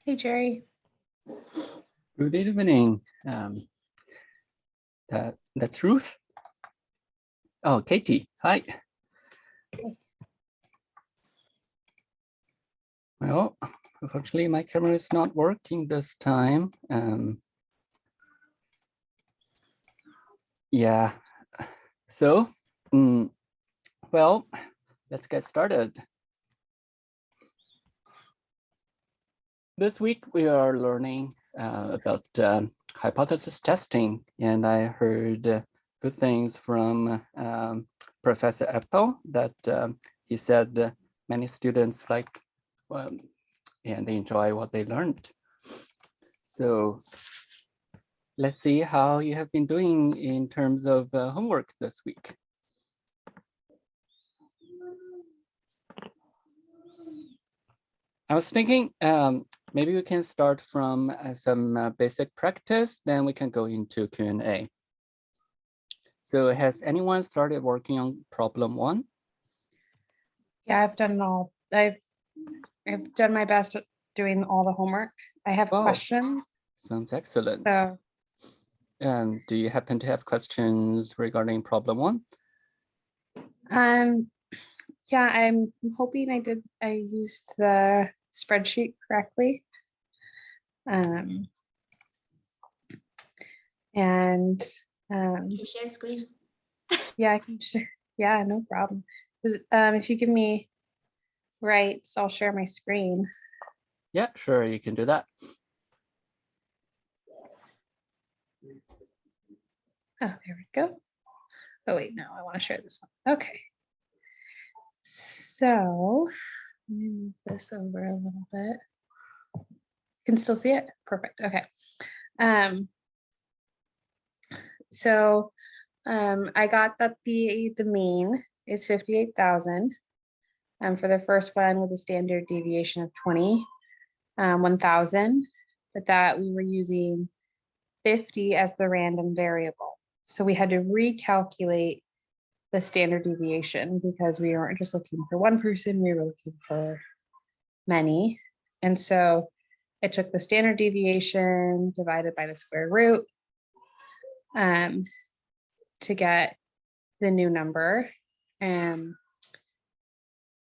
Hey, Jerry. Good evening. That's Ruth. Oh, Katie. Hi. Well, unfortunately, my camera is not working this time. Yeah. So, well, let's get started. This week, we are learning about hypothesis testing, and I heard good things from Professor Apple that he said many students like and they enjoy what they learned. So let's see how you have been doing in terms of homework this week. I was thinking maybe we can start from some basic practice, then we can go into Q&A. So has anyone started working on problem 1? Yeah, I've done it all. I've done my best at doing all the homework. I have questions. Sounds excellent. So, do you happen to have questions regarding problem 1? yeah, I'm hoping I used the spreadsheet correctly. And Can you share screen? yeah, I can share. Yeah, no problem. If you give me rights, I'll share my screen. Yeah, sure, you can do that. Oh, there we go. Oh wait, no, I want to share this one. Okay. So let me move this over a little bit. You can still see it? Perfect. Okay. So I got that the mean is 58,000 for the first one with a standard deviation of 1,000, but that we were using 50 as the random variable. So we had to recalculate the standard deviation because we weren't just looking for one person, we were looking for many. And so I took the standard deviation divided by the square root to get the new number. And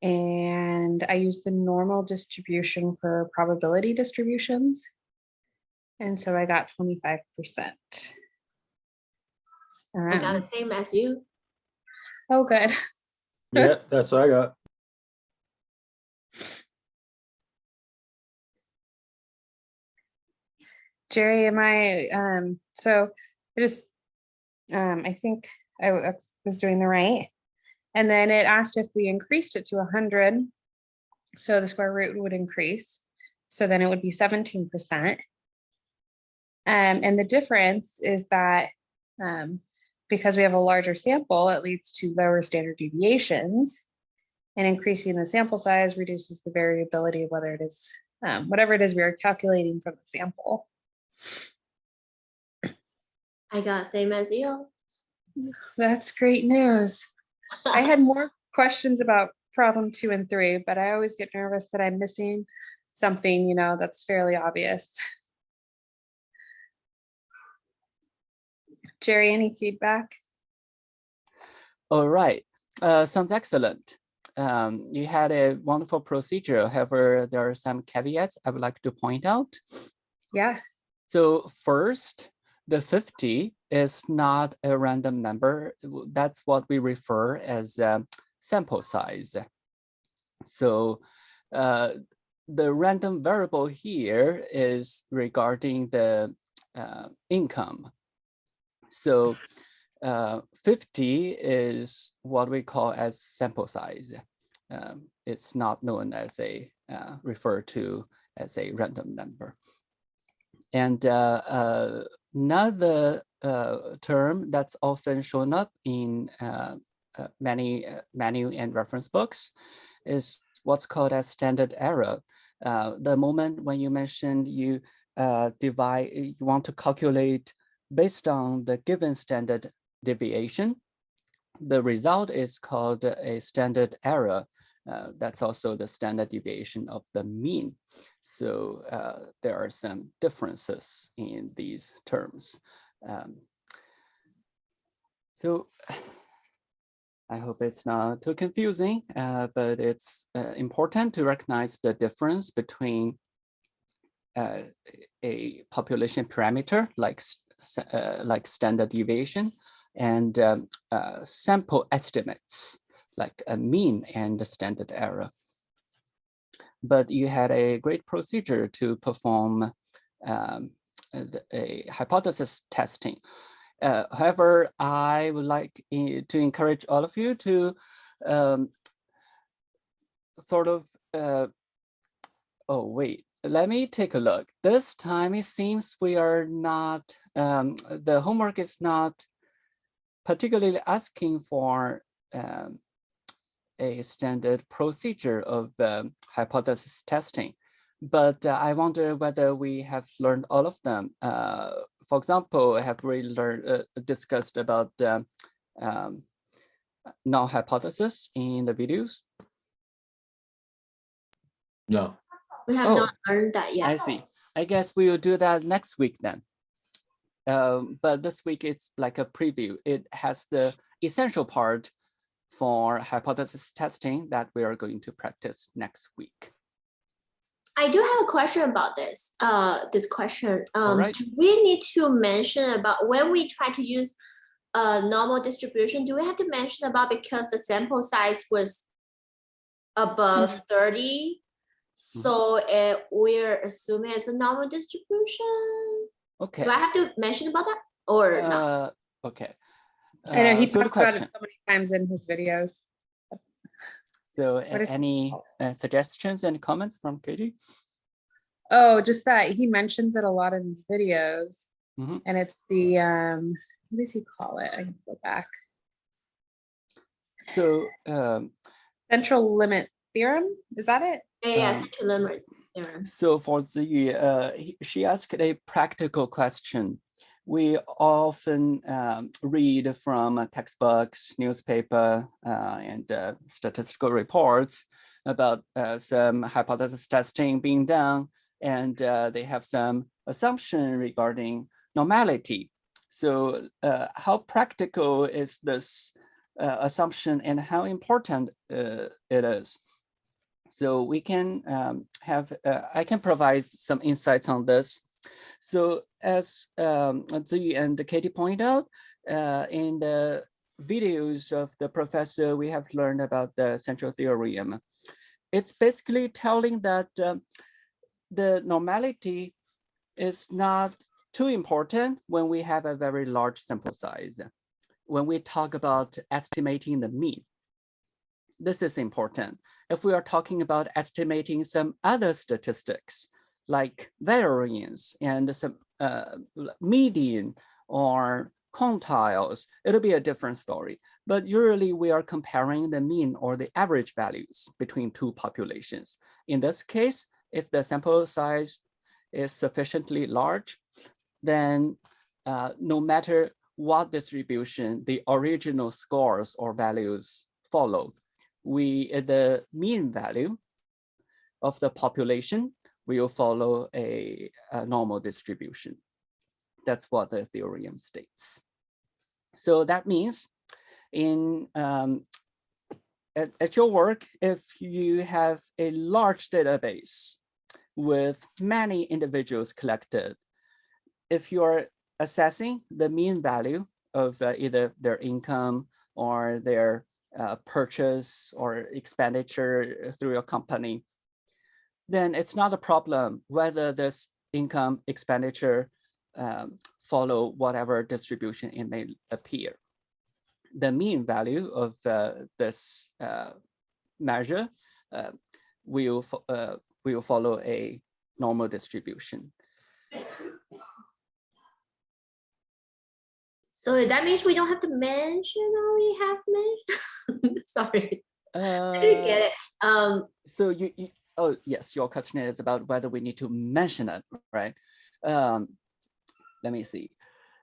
I used the normal distribution for probability distributions. And so I got 25%. I got the same as you. Oh, good. Yeah, that's what I got. Jerry, am I, so I just, I think I was doing the right. And then it asked if we increased it to 100. So the square root would increase. So then it would be 17%. And the difference is that because we have a larger sample, it leads to lower standard deviations, and increasing the sample size reduces the variability of whether it is whatever it is we are calculating from the sample. I got same as you. That's great news. I had more questions about problem 2 and 3, but I always get nervous that I'm missing something, you know, that's fairly obvious. Jerry, any feedback? All right, sounds excellent. You had a wonderful procedure. However, there are some caveats I would like to point out. Yeah. So first, the 50 is not a random number. That's what we refer as sample size. So the random variable here is regarding the income. So 50 is what we call as sample size. It's not known as a referred to as a random number. And another term that's often shown up in many manual and reference books is what's called as standard error. The moment when you mentioned you you want to calculate based on the given standard deviation, the result is called a standard error. That's also the standard deviation of the mean. So there are some differences in these terms. So I hope it's not too confusing, but it's important to recognize the difference between a population parameter like standard deviation and sample estimates like a mean and a standard error. But you had a great procedure to perform a hypothesis testing. However, I would like to encourage all of you to oh, wait, let me take a look. This time it seems we are not, the homework is not particularly asking for a standard procedure of hypothesis testing. But I wonder whether we have learned all of them. For example, have we discussed about null hypothesis in the videos? No. We have not learned that yet. I see. I guess we will do that next week then. But this week it's like a preview. It has the essential part for hypothesis testing that we are going to practice next week. I do have a question about this. This question. Right. Do we need to mention about when we try to use a normal distribution? Do we have to mention about because the sample size was above 30? So we're assuming it's a normal distribution. Okay. Do I have to mention about that or not? Okay. I know he good talks about question. it so many times in his videos. So What is it any called? suggestions and comments from Katie? Oh, just that he mentions it a lot in his videos. And it's the, what does he call it? I can go back. So Central limit theorem, is that it? Yes, to limit theorem. So for Ziyu, she asked a practical question. We often read from textbooks, newspaper, and statistical reports about some hypothesis testing being done, and they have some assumption regarding normality. So how practical is this assumption and how important it is? So we can I can provide some insights on this. So as Ziyu and Katie pointed out, in the videos of the professor, we have learned about the central theorem. It's basically telling that the normality is not too important when we have a very large sample size. When we talk about estimating the mean, this is important. If we are talking about estimating some other statistics, like variance and some median or quantiles, it'll be a different story. But usually we are comparing the mean or the average values between two populations. In this case, if the sample size is sufficiently large, then no matter what distribution the original scores or values follow, the mean value of the population will follow a normal distribution. That's what the theorem states. So that means in at your work, if you have a large database with many individuals collected, if you're assessing the mean value of either their income or their purchase or expenditure through your company, then it's not a problem whether this income expenditure follow whatever distribution it may appear. The mean value of this measure will follow a normal distribution. So that means we don't have to mention or we have mentioned? Sorry, I didn't get it. So oh yes, your question is about whether we need to mention it, right? Let me see.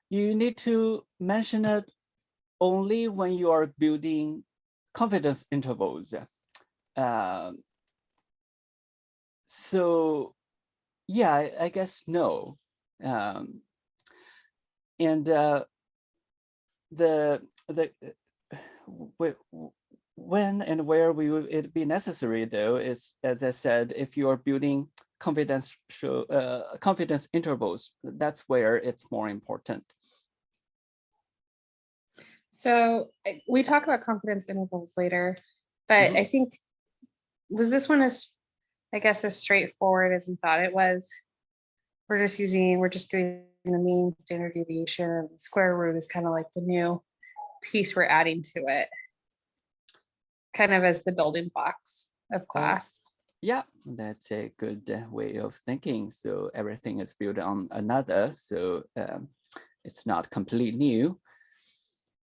You need to mention it only when you are building confidence intervals. So yeah, I guess no. And when and where it be necessary, though, is, as I said, if you are building confidence intervals, that's where it's more important. So we talk about confidence intervals later, but I think, was this one as, I guess, as straightforward as we thought it was? We're just doing the mean, standard deviation. Square root is kind of like the new piece we're adding to it, kind of as the building blocks of class. Yeah, that's a good way of thinking. So everything is built on another, so it's not completely new.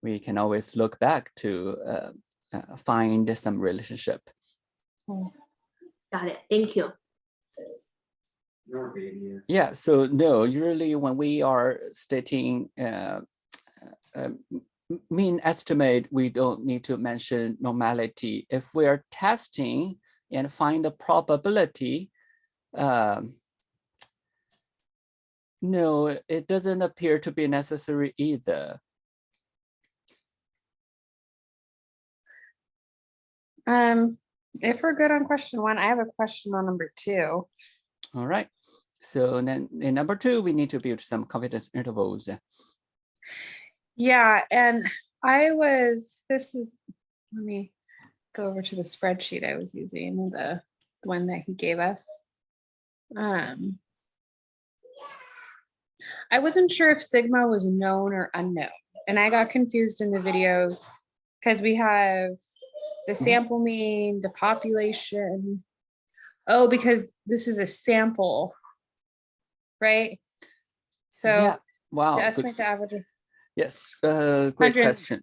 We can always look back to find some relationship. Got it. Thank you. Yeah, so no, usually when we are stating mean estimate, we don't need to mention normality. If we are testing and find a probability, no, it doesn't appear to be necessary either. If we're good on question 1, I have a question on number 2. All right. So then in number 2, we need to build some confidence intervals. Yeah, and let me go over to the spreadsheet I was using, the one that he gave us. I wasn't sure if sigma was known or unknown, and I got confused in the videos because we have the sample mean, the population. Oh, because this is a sample, right? So yeah, wow, the estimate the average. Yes, great question.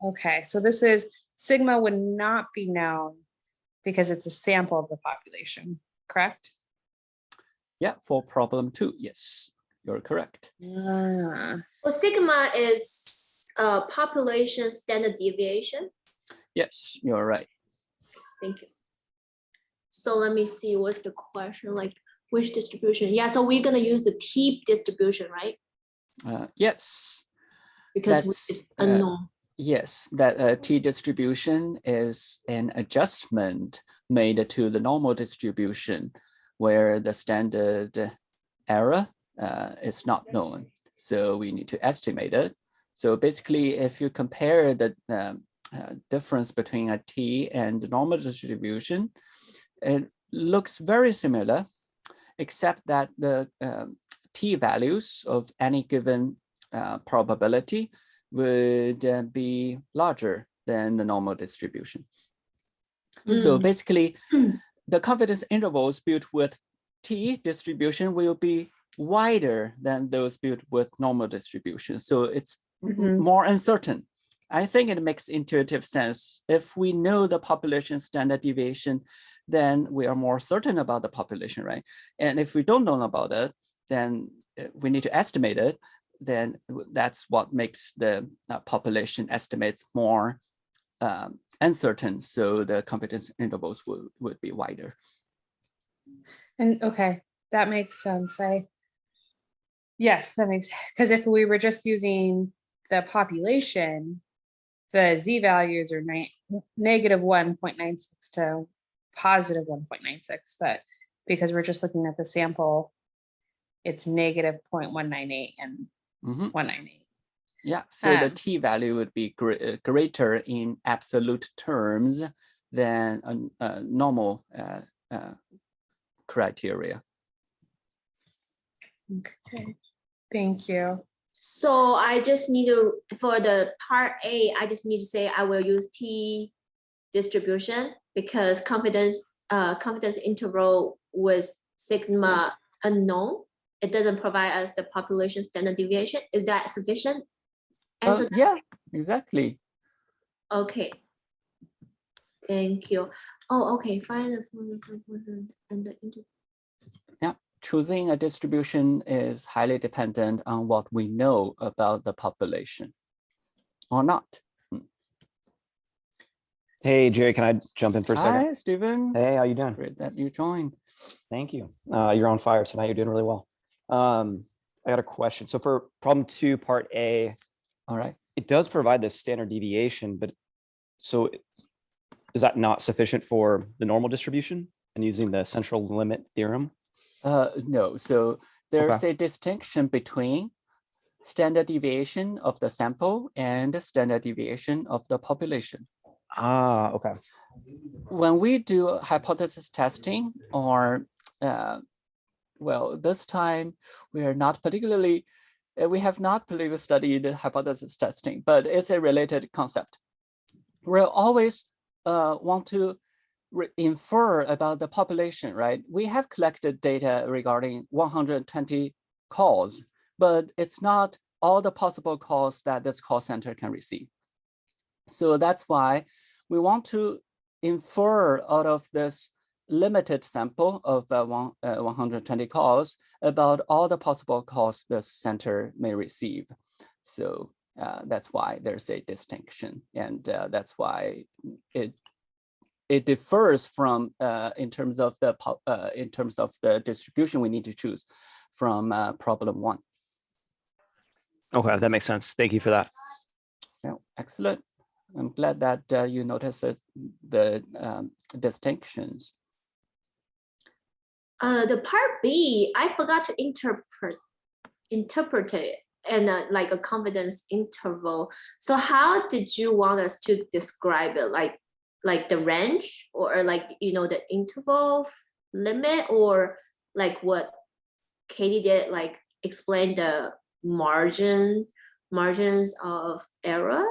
Okay, so this is sigma would not be known because it's a sample of the population, correct? Yeah, for problem 2, yes, you're correct. Well, sigma is population standard deviation. Yes, you're right. Thank you. So let me see, what's the question, like which distribution? Yeah, so we're gonna use the T distribution, right? Yes. Because it's unknown. Yes, that T distribution is an adjustment made to the normal distribution where the standard error is not known. So we need to estimate it. So basically, if you compare the difference between a T and the normal distribution, it looks very similar, except that the T values of any given probability would be larger than the normal distribution. So basically, the confidence intervals built with T distribution will be wider than those built with normal distribution. So it's more uncertain. I think it makes intuitive sense. If we know the population standard deviation, then we are more certain about the population, right? And if we don't know about it, then we need to estimate it. Then that's what makes the population estimates more uncertain. So the confidence intervals would be wider. And okay, that makes sense. Yes, that makes, because if we were just using the population, the Z values are negative 1.96 to positive 1.96, but because we're just looking at the sample, it's negative 0.198 and 198. Yeah, so the T value would be greater in absolute terms than a normal criteria. Okay, thank you. So I just need to, for the part A, I just need to say I will use T distribution because confidence interval with sigma unknown. It doesn't provide us the population standard deviation. Is that sufficient? Yeah, exactly. Okay. Thank you. Oh, okay. Find the and the interval. Yeah, choosing a distribution is highly dependent on what we know about the population or not. Hey, Jerry, can I jump in for a second? Hi, Stephen. Hey, how you doing? Great that you joined. Thank you. You're on fire tonight. You're doing really well. I got a question. So for problem 2, part A, All right. it does provide this standard deviation, but so is that not sufficient for the normal distribution and using the central limit theorem? No, so there's Okay. a distinction between standard deviation of the sample and the standard deviation of the population. Ah, okay. When we do hypothesis testing, or well, this time we are not particularly, we have not particularly studied hypothesis testing, but it's a related concept. We'll always want to infer about the population, right? We have collected data regarding 120 calls, but it's not all the possible calls that this call center can receive. So that's why we want to infer out of this limited sample of 120 calls about all the possible calls the center may receive. So that's why there's a distinction, and that's why it differs from in terms of the distribution we need to choose from problem 1. Okay, that makes sense. Thank you for that. Yeah, excellent. I'm glad that you noticed the distinctions. The part B, I forgot to interpret it and like a confidence interval. So how did you want us to describe it? Like the range, or like, the interval limit, or like what Katie did, like explain the margins of error?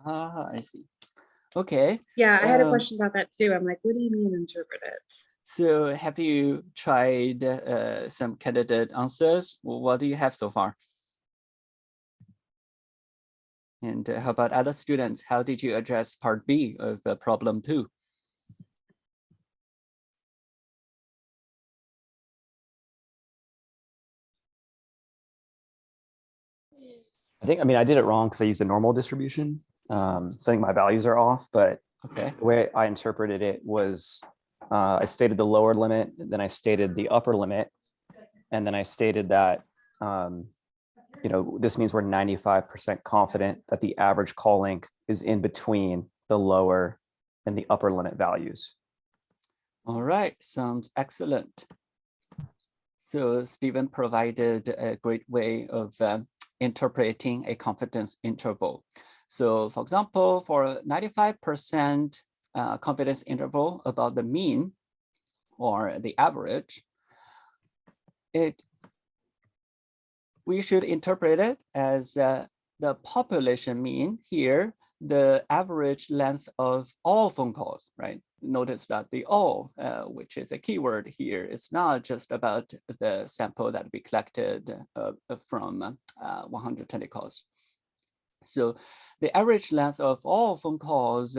Ah, I see. Okay. Yeah, I had a question about that too. I'm like, what do you mean interpret it? So have you tried some candidate answers? What do you have so far? And how about other students? How did you address part B of problem 2? I mean, I did it wrong because I used a normal distribution. So I think my values are off, but Okay. the way I interpreted it was I stated the lower limit, then I stated the upper limit, and then I stated that this means we're 95% confident that the average call length is in between the lower and the upper limit values. All right, sounds excellent. So Stephen provided a great way of interpreting a confidence interval. So for example, for 95% confidence interval about the mean or the average, we should interpret it as the population mean here, the average length of all phone calls, right? Notice that the all, which is a keyword here, is not just about the sample that we collected from 120 calls. So the average length of all phone calls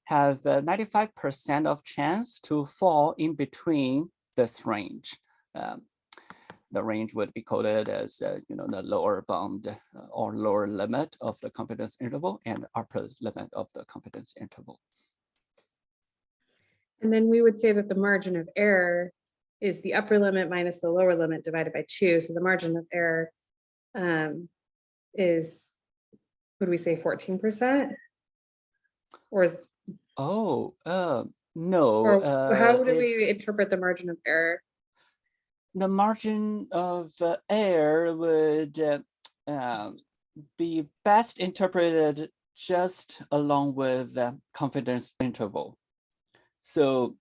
have 95% of chance to fall in between this range. The range would be coded as the lower bound or lower limit of the confidence interval and upper limit of the confidence interval. And then we would say that the margin of error is the upper limit minus the lower limit divided by 2. So the margin of error is, would we say 14%? Or is, Oh, no. or how would we interpret the margin of error? The margin of error would be best interpreted just along with the confidence interval. So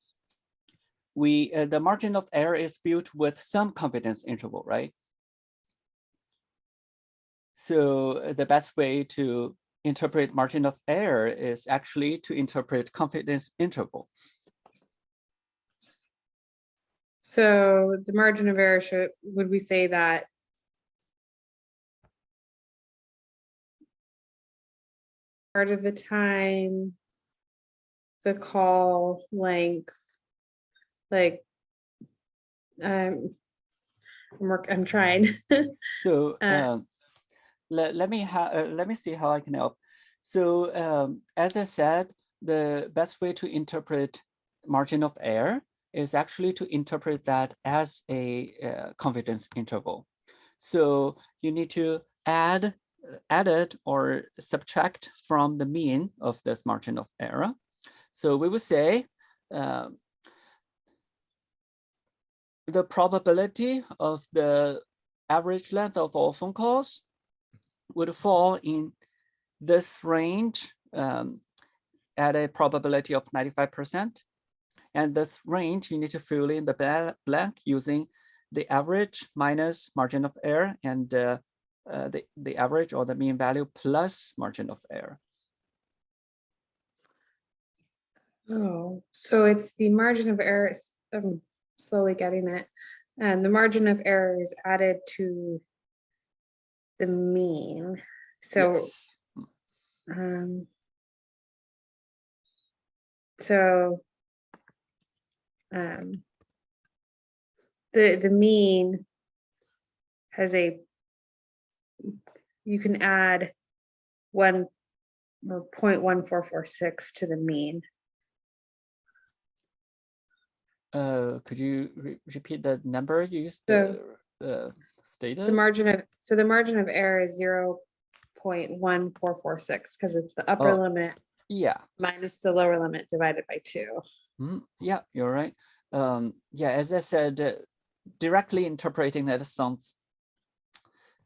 the margin of error is built with some confidence interval, right? So the best way to interpret margin of error is actually to interpret confidence interval. So the margin of error would we say that part of the time, the call length, like I'm trying. So let me see how I can help. So as I said, the best way to interpret margin of error is actually to interpret that as a confidence interval. So you need to add it or subtract from the mean of this margin of error. So we would say the probability of the average length of all phone calls would fall in this range at a probability of 95%. And this range, you need to fill in the blank using the average minus margin of error and the average or the mean value plus margin of error. Oh, so it's the margin of error. I'm slowly getting it. And the margin of error is added to the mean. So, Yes. um, so the mean has you can add 0.1446 to the mean. Could you repeat the number you stated? The margin of error is 0.1446 because it's the upper limit minus the lower limit divided by 2. Yeah, you're right. Yeah, as I said, directly interpreting that sounds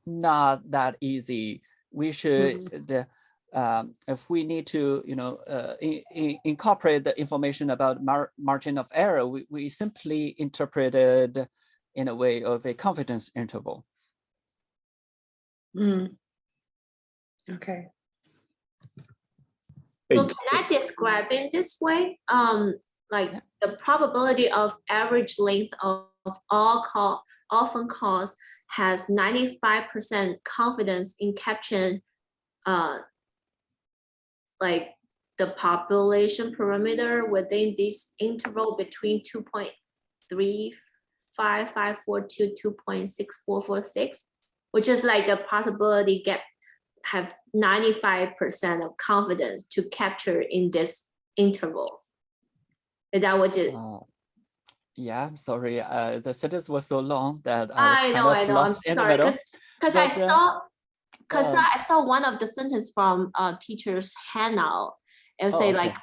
not that easy. We should, if we need to, incorporate the information about margin of error, we simply interpret it in a way of a confidence interval. Okay. So can I describe it this way? Like the probability of average length of all phone calls has 95% confidence in capturing like the population parameter within this interval between 2.3554 to 2.6446, which is like the possibility have 95% of confidence to capture in this interval. Is that what it? Yeah, I'm sorry. The sentence was so long that I know. lost I'm in the sorry, middle. because I saw one of the sentence from teacher's handout. It would say like,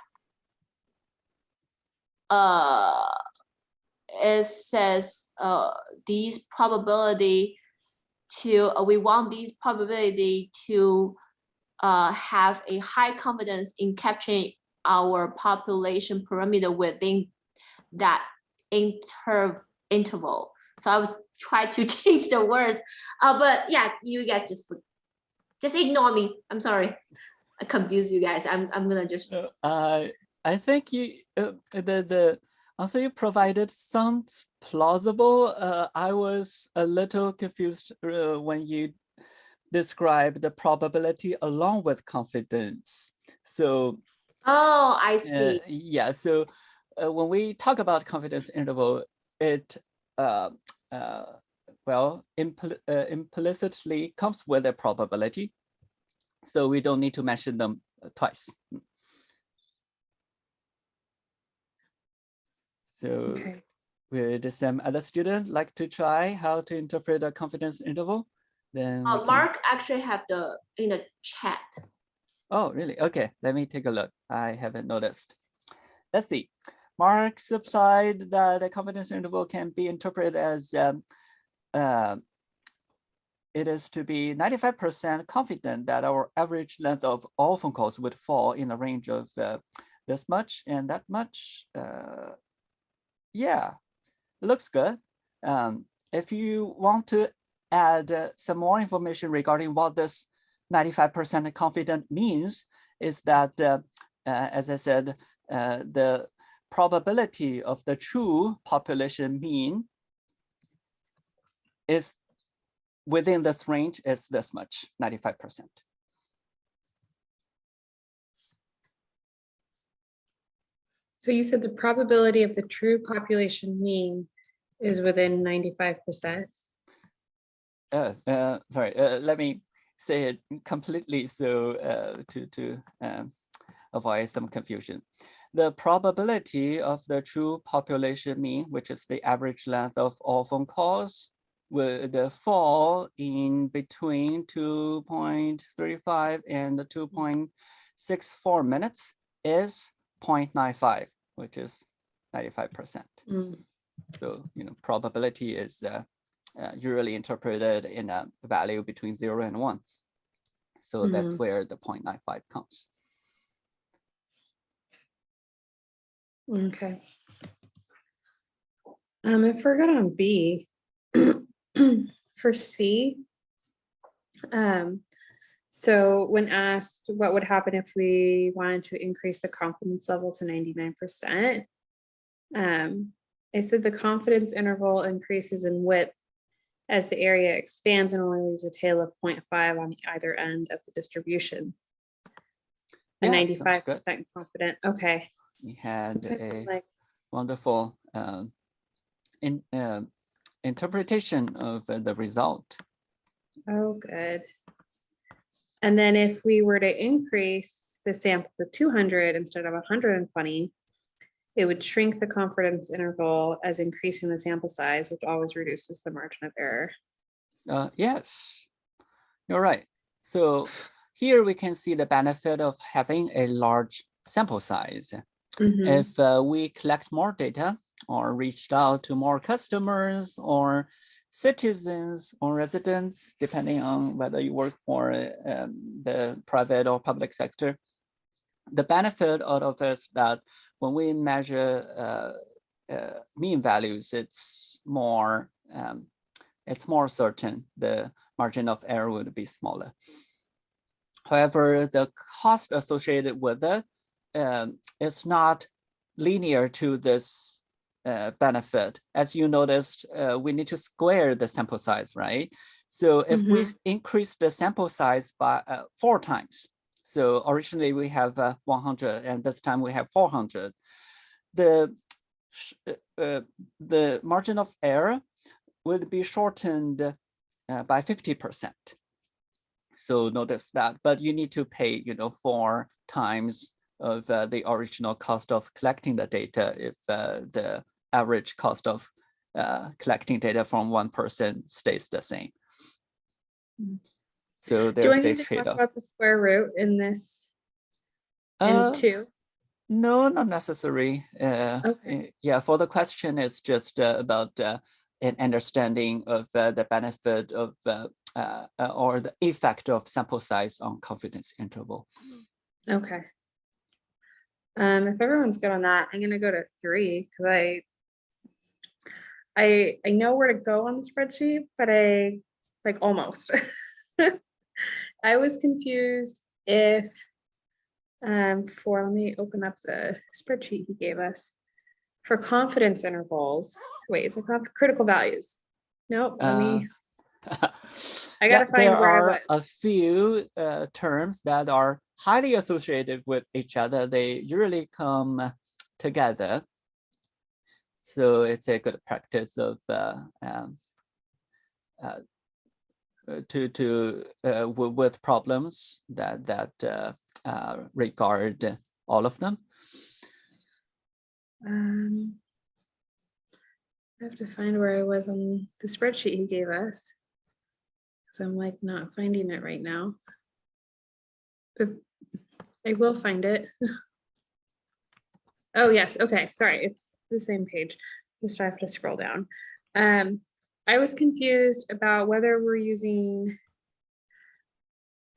it says these probability to we want these probability to have a high confidence in capturing our population parameter within that interval. So I was trying to change the words, but yeah, you guys just ignore me. I'm sorry, I confused you guys. I'm gonna just. I think the answer you provided sounds plausible. I was a little confused when you described the probability along with confidence. So. Oh, I see. Yeah. So when we talk about confidence interval, it implicitly comes with a probability. So we don't need to mention them twice. So would some other student like to try how to interpret a confidence interval? Then Mark actually have in the chat. Oh, really? Okay, let me take a look. I haven't noticed. Let's see. Mark supplied that a confidence interval can be interpreted as it is to be 95% confident that our average length of all phone calls would fall in a range of this much and that much. Yeah, it looks good. If you want to add some more information regarding what this 95% confident means, is that, as I said, the probability of the true population mean is within this range is this much, 95%. So you said the probability of the true population mean is within 95%. Sorry, let me say it completely so to avoid some confusion. The probability of the true population mean, which is the average length of all phone calls, would fall in between 2.35 and 2.64 minutes is 0.95, which is 95%. So, probability is usually interpreted in a value between 0 and 1. So that's where the 0.95 comes. Okay. I forgot on B. For C, so when asked what would happen if we wanted to increase the confidence level to 99%, it said the confidence interval increases in width as the area expands and only leaves a tail of 0.5 on either end of the distribution. A Yeah, 95% confident. Okay. We had So a wonderful interpretation of the result. Oh, good. And then if we were to increase the sample to 200 instead of 120, it would shrink the confidence interval as increasing the sample size, which always reduces the margin of error. Yes, you're right. So here we can see the benefit of having a large sample size. If we collect more data or reached out to more customers or citizens or residents, depending on whether you work for the private or public sector, the benefit out of it is that when we measure mean values, it's more certain the margin of error would be smaller. However, the cost associated with it is not linear to this benefit. As you noticed, we need to square the sample size, right? So if we increase the sample size by 4 times, so originally we have 100 and this time we have 400, the margin of error would be shortened by 50%. So notice that, but you need to pay 4 times of the original cost of collecting the data if the average cost of collecting data from one person stays the same. So there's a trade-off. Do I need to talk about the square root in this in 2? No, not necessary. Okay. Yeah, for the question, it's just about an understanding of the benefit of or the effect of sample size on confidence interval. Okay. If everyone's good on that, I'm gonna go to 3 because I know where to go on the spreadsheet, but I like almost. I was confused if let me open up the spreadsheet he gave us for confidence intervals. Wait, is it critical values? Nope. Let me. I gotta find there where I are was. a few terms that are highly associated with each other. They usually come together. So it's a good practice of with problems that regard all of them. I have to find where I was on the spreadsheet he gave us. So I'm like not finding it right now. But I will find it. Oh yes, okay, sorry, it's the same page. Just I have to scroll down. I was confused about whether we're using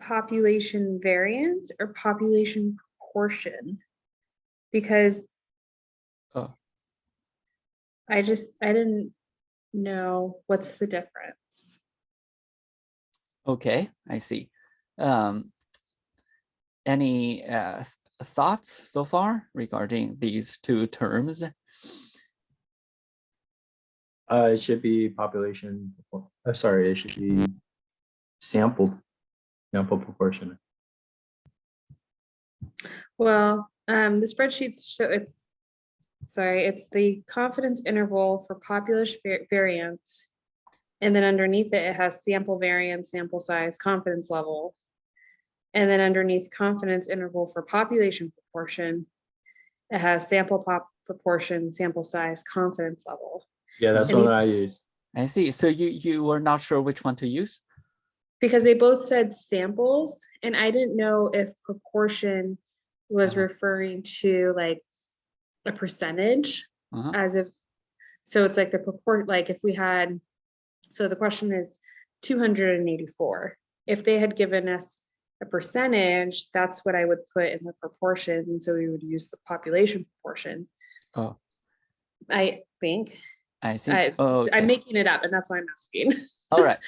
population variance or population proportion, because I didn't know what's the difference. Okay, I see. Any thoughts so far regarding these 2 terms? It should be population. Sorry, it should be sample proportion. Well, the spreadsheets show it's the confidence interval for population variance. And then underneath it, it has sample variance, sample size, confidence level. And then underneath confidence interval for population proportion, it has sample proportion, sample size, confidence level. Yeah, that's And one you- I used. I see. So you were not sure which one to use? Because they both said samples, and I didn't know if proportion was Uh-huh. referring to like a percentage Uh-huh. as if, so it's like the purport, like if we had, so the question is 284. If they had given us a percentage, that's what I would put in the proportion. And so we would use the population proportion. Oh, I think. I see. I, Okay. I'm making it up, and that's why I'm asking. All right.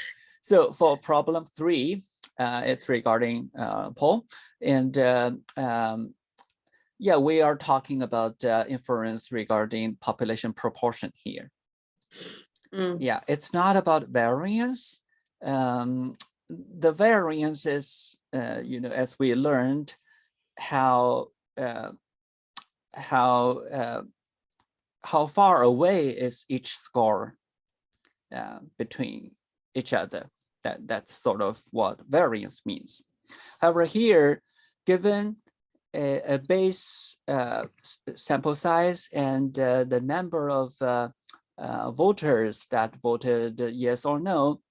So for problem 3, it's regarding Paul. And yeah, we are talking about inference regarding population proportion here. Yeah, it's not about variance. The variance is, you know, as we learned, how far away is each score between each other. That's sort of what variance means. However, here, given a base sample size and the number of voters that voted yes or no,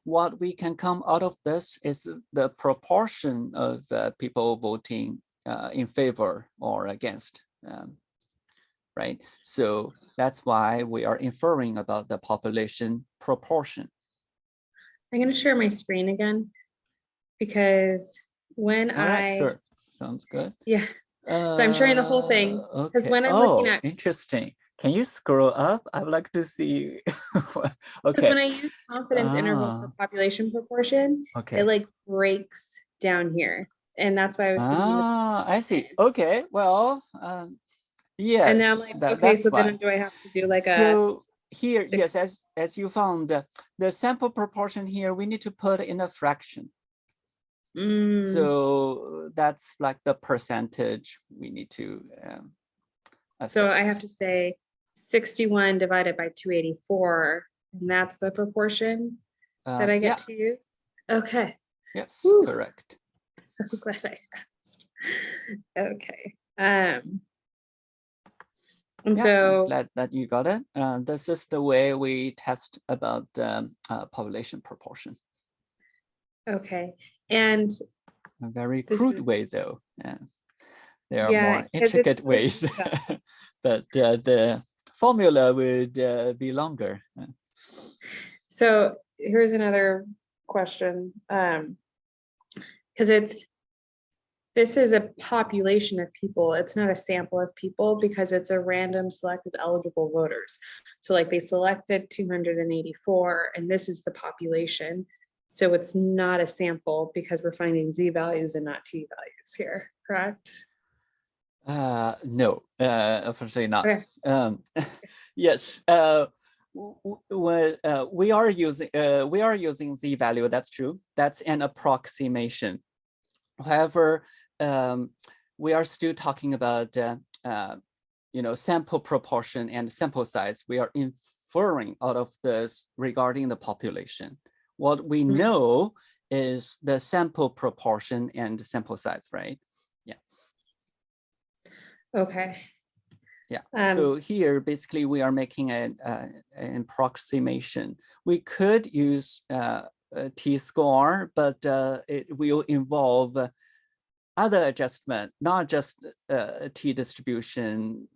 what we can come out of this is the proportion of people voting in favor or against, right? So that's why we are inferring about the population proportion. I'm going to share my screen again, because when All right, sure, sounds good. yeah, so I'm sharing the whole thing, because Okay. when I'm looking Oh, at, interesting. Can you scroll up? I would like to see. because Okay. when I use confidence interval for population proportion, Okay. it like breaks down here. And that's why I was thinking, I see. Okay. Well, yes. and now I'm like, okay, that's so why. then do I have to do like So here, six- yes, as you found, the sample proportion here, we need to put in a fraction. So that's like the percentage we need to so I have to assess. say 61 divided by 284, and that's the proportion that I get to use. Okay. Yes, Whew. correct. I'm glad I asked. Okay. And I'm so glad that you got it. This is the way we test about population proportion. okay. And A very this crude is- way, though. There are Yeah, more 'cause it's intricate supposed ways, to be done. but the formula would be longer. so here's another question. Because this is a population of people. It's not a sample of people, because it's a random selected eligible voters. So like they selected 284, and this is the population. So it's not a sample, because we're finding Z values and not T values here, correct? No, unfortunately not. Okay. Yes, we are using Z value. That's true. That's an approximation. However, we are still talking about you know, sample proportion and sample size. We are inferring out of this regarding the population. What we know is the sample proportion and sample size, right? Yeah. Okay. Yeah. So here, basically, we are making an approximation. We could use a t-score, but it will involve other adjustment, not just a t-distribution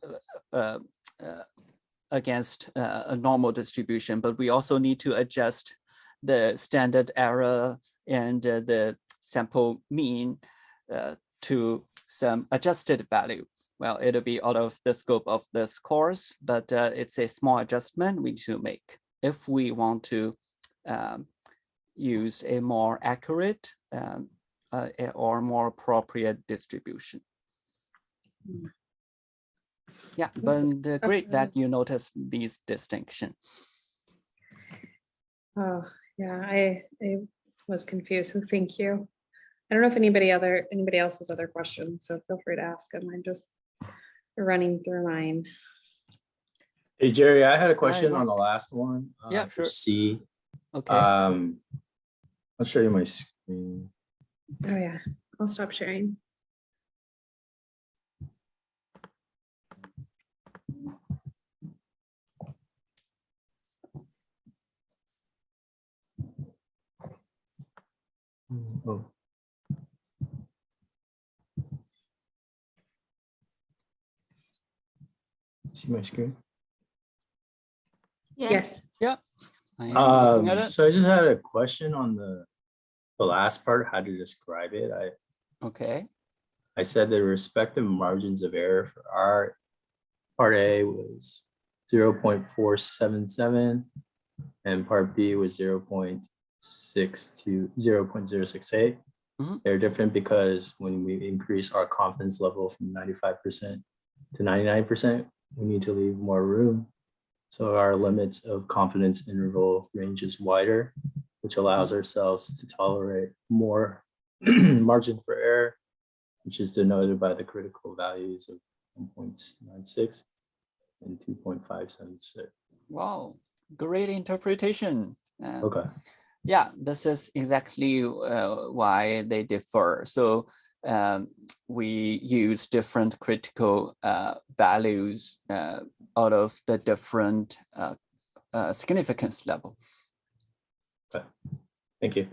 against a normal distribution, but we also need to adjust the standard error and the sample mean to some adjusted value. Well, it'll be out of the scope of this course, but it's a small adjustment we should make if we want to use a more accurate or more appropriate distribution. Yeah, but great that you noticed these distinctions. Oh, yeah, I was confused, so thank you. I don't know if anybody else has other questions, so feel free to ask them. I'm just running through mine. Hey, Jerry, I had a question on the last one. Yeah, for sure. C. Okay. I'll show you my screen. Oh yeah, I'll stop sharing. Oh. See my screen? Yes. Yeah, I am looking at it. So I just had a question on the last part, how to describe it. Okay. I said the respective margins of error for our part A was 0.477 and part B was 0.068. Mhm. They're different because when we increase our confidence level from 95% to 99%, we need to leave more room. So our limits of confidence interval range is wider, which allows ourselves to tolerate more margin for error, which is denoted by the critical values of 1.96 and 2.576. Wow, great interpretation. Okay. Yeah, this is exactly why they differ. So we use different critical values out of the different significance level. Okay. Thank you.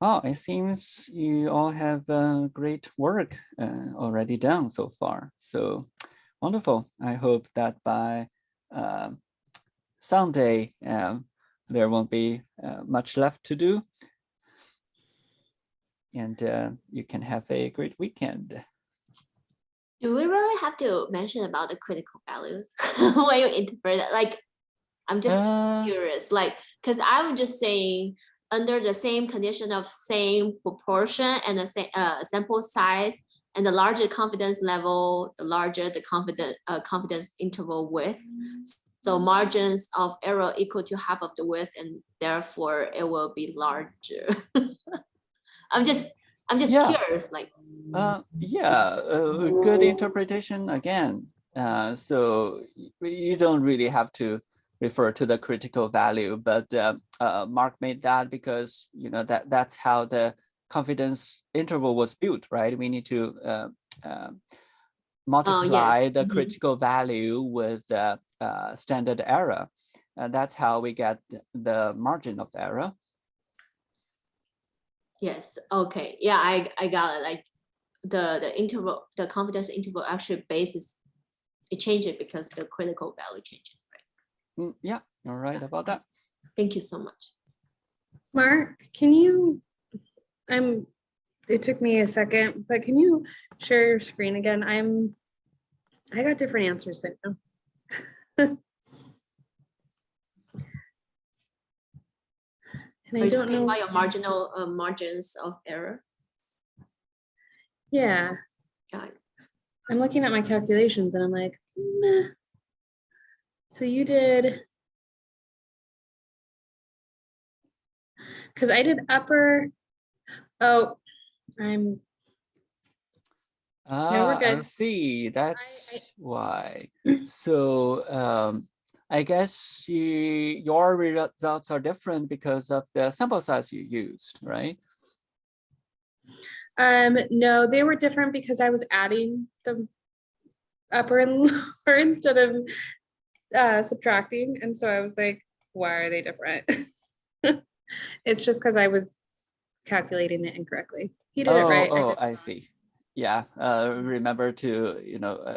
Oh, it seems you all have great work already done so far. So wonderful. I hope that by Sunday, there won't be much left to do. And you can have a great weekend. Do we really have to mention about the critical values when you interpret it? Like, I'm just curious, like, because I was just saying under the same condition of same proportion and the same sample size and the larger confidence level, the larger the confidence interval width. So margins of error equal to half of the width, and therefore it will be larger. I'm just Yeah. curious, like. Good interpretation again. So you don't really have to refer to the critical value, but Mark made that because that's how the confidence interval was built, right? We need to multiply the critical value with standard error. That's how we get the margin of error. Yes. Okay. Yeah, I got it. Like the interval, the confidence interval actually basis, it changes because the critical value changes, right? Yeah, you're right about that. Thank you so much. Mark, can you, it took me a second, but can you share your screen again? I got different answers than you. And Are I you don't talking know. about your marginal margins of error? Yeah. Got it. I'm looking at my calculations and I'm like, meh. So you did, because I did upper, oh, no, we're good. I see. That's why. So I guess your results are different because of the sample size you used, right? No, they were different because I was adding the upper and lower instead of subtracting. And so I was like, why are they different? It's just because I was calculating it incorrectly. He did it right. Oh, I see. Yeah, remember to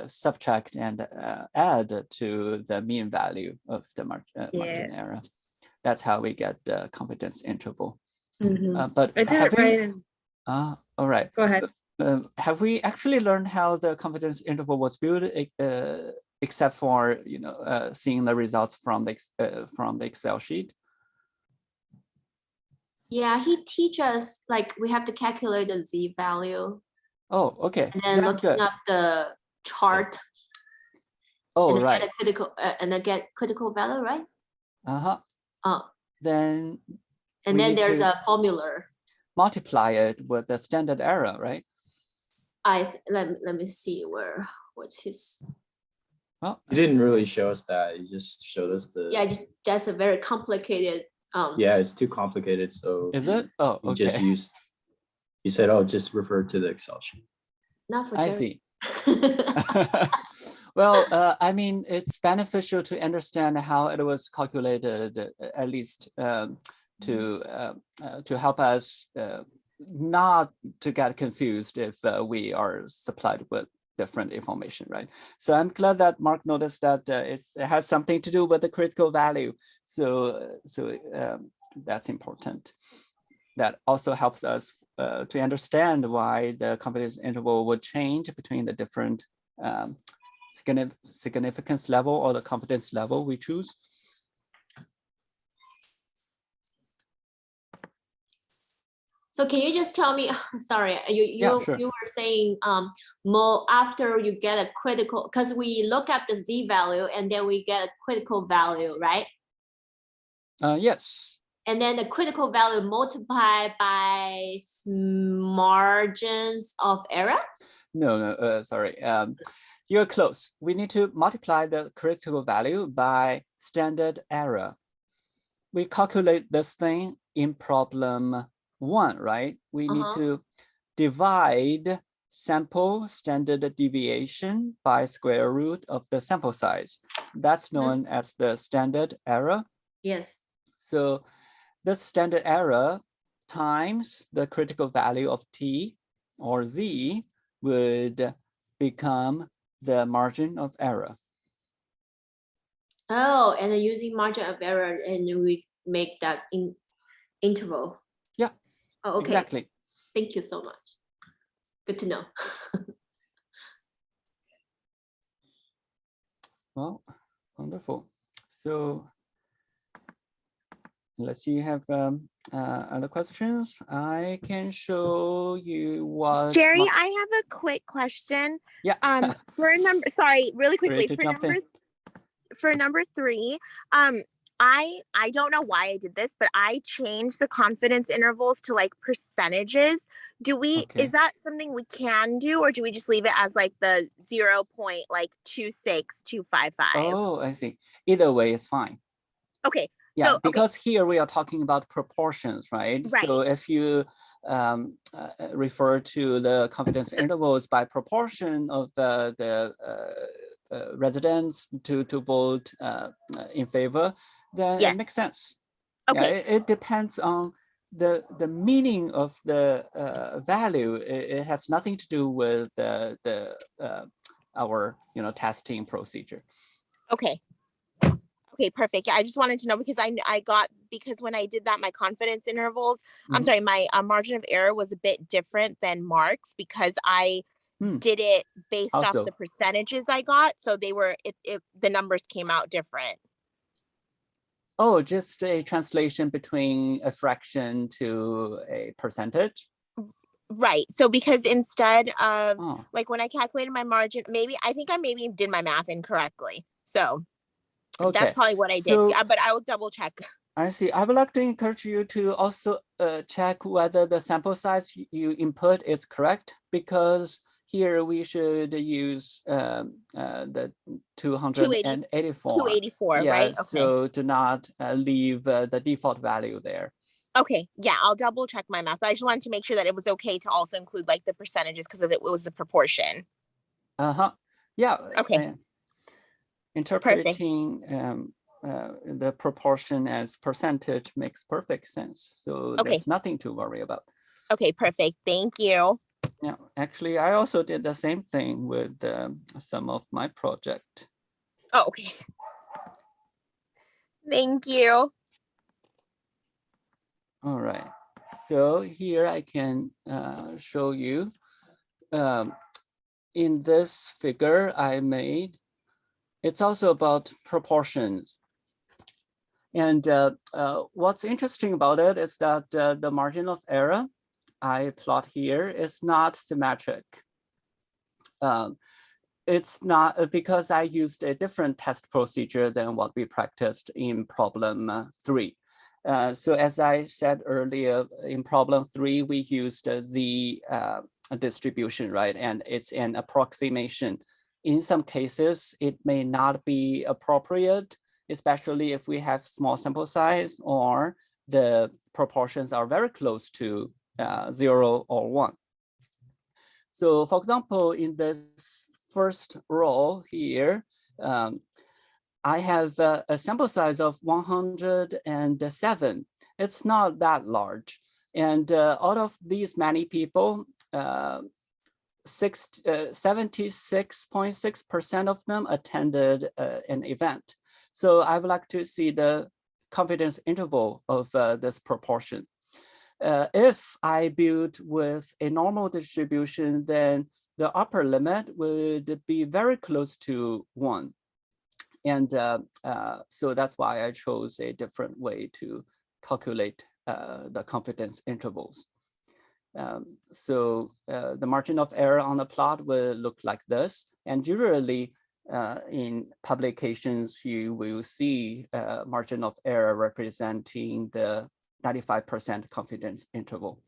subtract and add to the mean value of the margin error. That's how we get the confidence interval. But I did it right. All right. Go ahead. Have we actually learned how the confidence interval was built, except for seeing the results from the Excel sheet? Yeah, he teach us like we have to calculate the z value. Oh, okay. And then looking up the chart. Oh, and right. Get a critical and then get critical value, right? Then. And then there's a formula. Multiply it with the standard error, right? Let me see what's his. Well, he didn't really show us that. He just showed us the. Yeah, just a very complicated Yeah, it's too complicated. So Is it? Oh, you just okay. you said, oh, just refer to the Excel sheet. Not for I Jerry. see. Well, I mean, it's beneficial to understand how it was calculated, at least to help us not to get confused if we are supplied with different information, right? So I'm glad that Mark noticed that it has something to do with the critical value. So that's important. That also helps us to understand why the confidence interval would change between the different significance level or the confidence level we choose. So can you just tell me, sorry, you Sure. you were saying more after you get a critical, because we look at the Z value and then we get a critical value, right? Yes. And then the critical value multiplied by margins of error? No, sorry. You're close. We need to multiply the critical value by standard error. We calculate this thing in problem 1, right? We need to divide sample standard deviation by square root of the sample size. That's known as the standard error. Yes. So the standard error times the critical value of t or z would become the margin of error. Oh, and then using margin of error, and we make that interval. Yeah. Oh, okay. Exactly. Thank you so much. Good to know. Well, wonderful. So unless you have other questions, I can show you what. Jerry, I have a quick question. Yeah. For number, sorry, really quickly, for number 3, I don't know why I did this, but I changed the confidence intervals to like percentages. Do we, is that something we can do, or do we just leave it as like the 0.26255? Oh, I see. Either way is fine. Okay. Yeah, so, because here we are talking about proportions, right? Right. So if you refer to the confidence intervals by proportion of the residents to vote in favor, then Yes. it makes sense. Okay. Yeah, it depends on the meaning of the value. It has nothing to do with our testing procedure. Okay. Okay, perfect. Yeah, I just wanted to know because because when I did that, my confidence intervals, I'm sorry, my margin of error was a bit different than Mark's because I did it based off the percentages I got. So they were, the numbers came out different. Oh, just a translation between a fraction to a percentage? Right. So because instead of like when I calculated my margin, I think I maybe did my math incorrectly. So that's probably what I did. Yeah, but I will double check. I see. I would like to encourage you to also check whether the sample size you input is correct, because here we should use the 284. 284, yeah, right? Okay. So do not leave the default value there. Okay, yeah, I'll double check my math. But I just wanted to make sure that it was okay to also include like the percentages because it was the proportion. Yeah. Okay. Interpreting the proportion as percentage makes perfect sense. So there's nothing to worry about. Okay, perfect. Thank you. Yeah, actually, I also did the same thing with some of my project. Oh, okay. Thank you. All right. So here I can show you in this figure I made. It's also about proportions. And what's interesting about it is that the margin of error I plot here is not symmetric. It's not because I used a different test procedure than what we practiced in problem 3. So as I said earlier, in problem 3, we used the distribution, right? And it's an approximation. In some cases, it may not be appropriate, especially if we have small sample size or the proportions are very close to 0 or 1. So for example, in this first row here, I have a sample size of 107. It's not that large. And out of these many people, 76.6% of them attended an event. So I would like to see the confidence interval of this proportion. If I build with a normal distribution, then the upper limit would be very close to 1. And so that's why I chose a different way to calculate the confidence intervals. So the margin of error on the plot will look like this. And usually in publications, you will see margin of error representing the 95% confidence interval.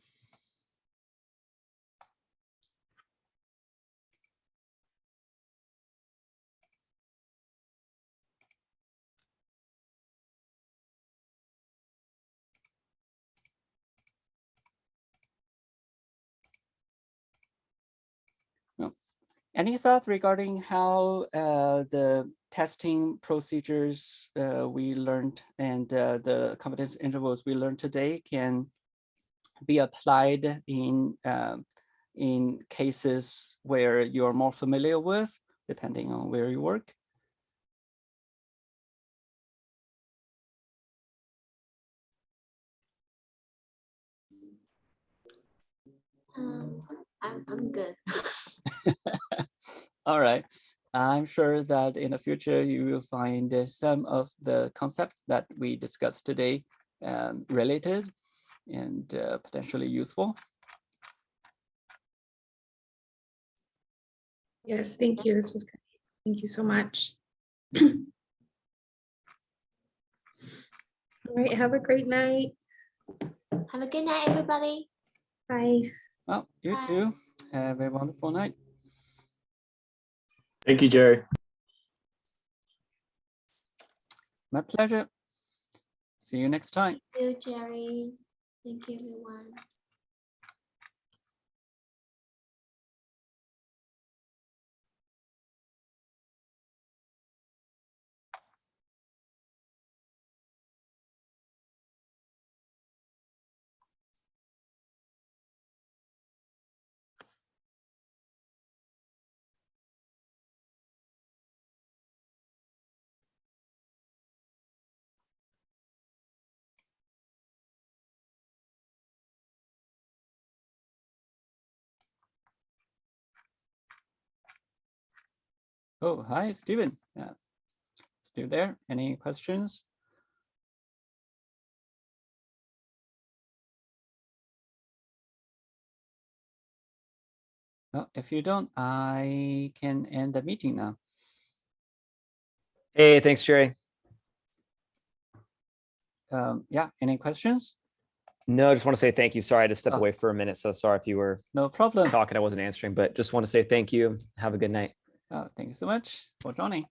Any thoughts regarding how the testing procedures we learned and the confidence intervals we learned today can be applied in cases where you're more familiar with, depending on where you work? I'm good. All right. I'm sure that in the future you will find some of the concepts that we discussed today related and potentially useful. Yes, thank you. This was great. Thank you so much. All right, have a great night. Have a good night, everybody. Bye. Well, you Bye. too. Have a wonderful night. Thank you, Jerry. My pleasure. See you next time. Thank you, Jerry. Thank you, everyone. Oh, hi, Stephen. Still there? Any questions? Well, if you don't, I can end the meeting now. Hey, thanks, Jerry. Yeah, any questions? No, I just want to say thank you. Sorry, I had to step Oh. away for a minute. So sorry if you were No problem. talking, I wasn't answering, but just want to say thank you. Have a good night. Thank you so much for joining.